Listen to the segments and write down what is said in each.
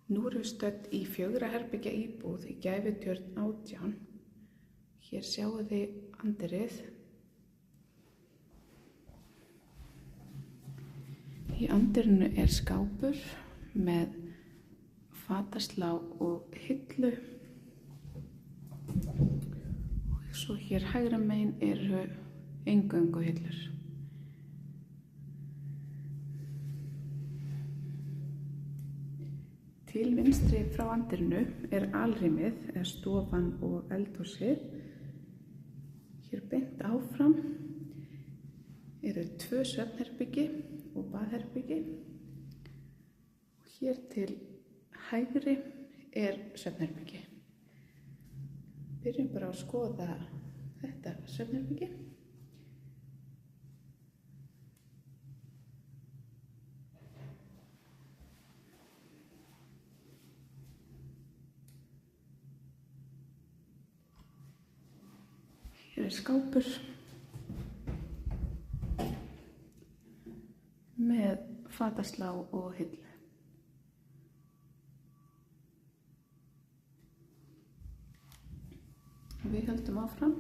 Nú erum við stödd í 4 herbergja íbúð í Gæfutjörn 18. Hér sjáu þið anddyrið. Í anddyrinu er skápur með fataslá og hillu. Og svo hér hægra megin eru eingöngu hillur. Til vinstri frá anddyrinu er alrýmið, eða stofan og eldhúsið. Hér beint áfram eru 2 svefnherbergi og baðherbergi. Og hér til hægri er svefnherbergi. Byrjum bara að skoða þetta svefnherbergi. Hér er skápur með fataslá og hillu. Við höldum áfram.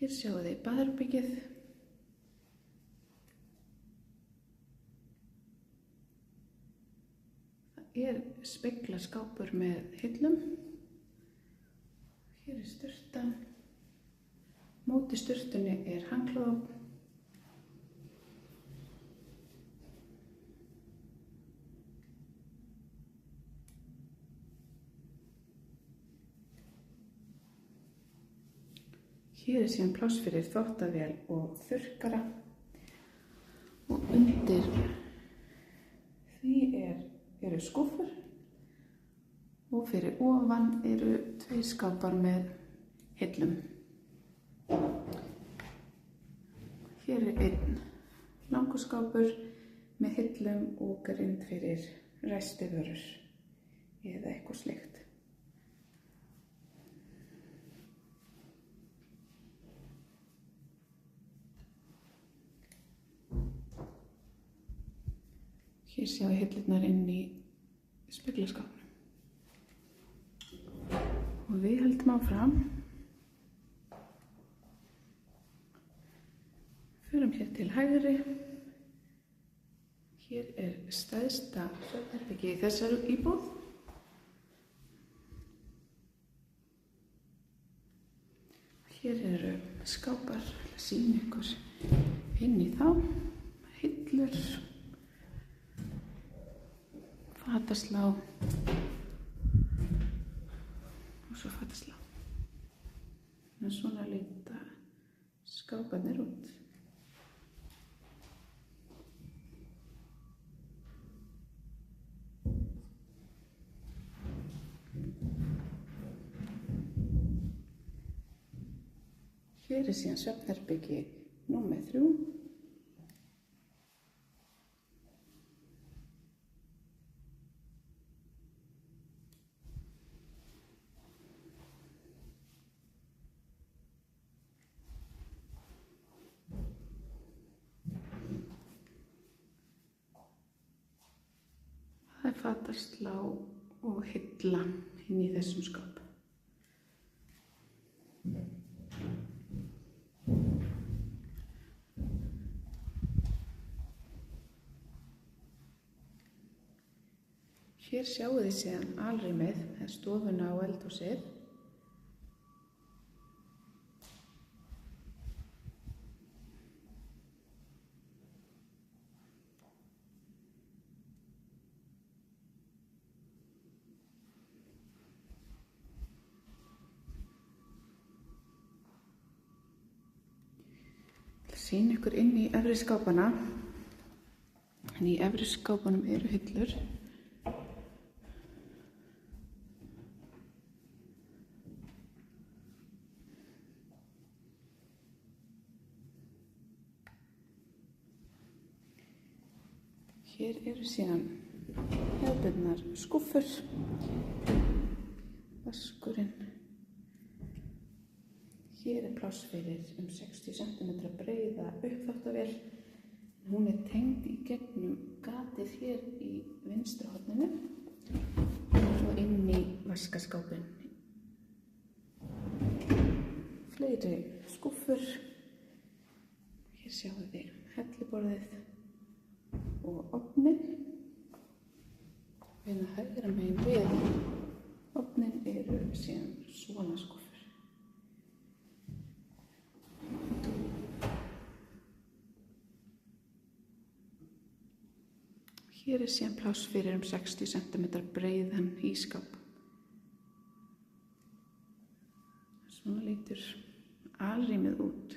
Hér sjáum þið baðherbergið. Það er speglaskápur með hillum. Hér er sturtan. Móti sturtunni er handklæðaofn. Hér er síðan pláss fyrir þvottavél og þurrkara. Og undir því eru skúffur. Og fyrir ofan eru 2 skápar með hillum. Hér er einn langur skápur með hillum og grind fyrir ræstivörur eða eitthvað slíkt. Hér sjáum við hillurnar inn í speglaskápnum. Og við höldum áfram. Förum hér til hægri. Hér er stærsta svefnherbergi í þessari íbúð. Hér eru skápar, að sýna ykkur inn í þá, hillur, fataslá og svo fataslá. En svona líta skáparnir út. Hér er síðan svefnherbergi númer 3. Það er fataslá og hilla inn í þessum skáp. Hér sjáum þið síðan alrýmið, stofuna og eldhúsið. Ég ætla að sýna ykkur inn í efri skápana. En í efri skápunum eru hillur. Hér eru síðan hefðbundnar skúffur, vaskurinn. Hér er pláss fyrir 60 cm breiða uppþvottavél Hún er tengd í gegnum gatið hér í vinstra horninu og inn í vaskaskápinn. Fleiri skúffur. Hér sjáum við helluborðið og ofninn. Hérna hægra megin við ofninn eru síðan svona skúffur. Hér er síðan pláss fyrir 60 cm breiðan ísskáp. Svona lítur alrýmið út.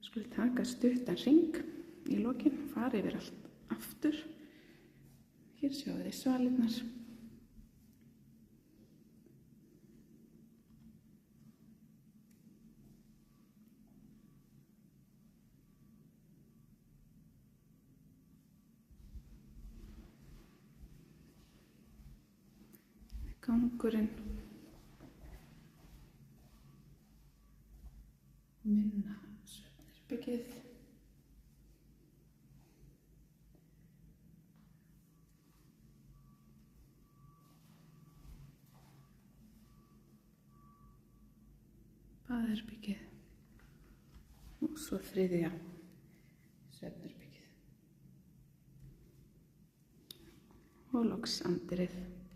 Skulum taka stuttan hring í lokin, fara yfir allt aftur. Hér sjáum við svalirnar. Gangurinn. Minna svefnherbergið. Baðherbergið. Og svo þriðja svefnherbergið. Og loks anddyrið.